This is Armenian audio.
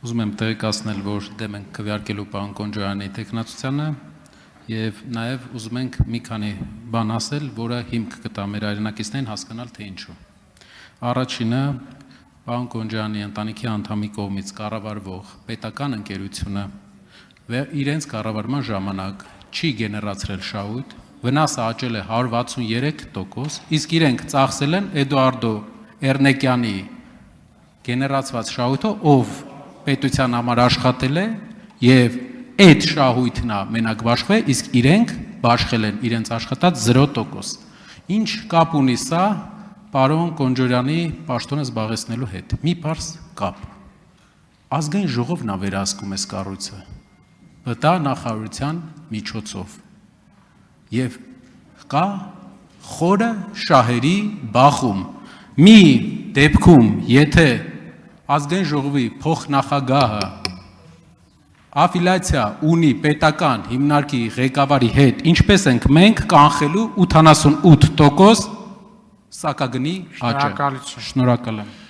Ուզում եմ տեղեկացնել, որ դեմ ենք քվեարկելու պարոն Կոնջոյանի տեխնացությանը եւ նաեւ ուզում ենք մի քանի բան ասել, որը հիմք կտա մեր հայրենակիցներին հասկանալ թե ինչու։ Առաջինը պարոն Կոնջոյանի ընտանիքի անդամի կողմից կառավարվող պետական ընկերությունը իրենց կառավարման ժամանակ չի գեներացրել շահույթ, վնասը աճել է 163%, իսկ իրենք ծախսել են Էդուարդո Էրնեկյանի գեներացված շահույթը, ով պետության համար աշխատել է եւ այդ շահույթն է մենակ բաշխվել, իսկ իրենք բաշխել են իրենց աշխատած 0%։ Ինչ կապ ունի սա պարոն Կոնջոյանի պաշտոնը զբաղեցնելու հետ։ Մի պարզ կապ։ Ազգային ժողովն է վերահսկում այս կառույցը ԲՏԱ նախարարության միջոցով։ Եվ կա խորը շահերի բախում։ Մի դեպքում, եթե ազգային ժողովի փոխնախագահը աֆիլիացիա ունի պետական հիմնարկի ղեկավարի հետ, ինչպես ենք մենք կանխելու 88% սակագնի աճը։ Շնորհակալ եմ։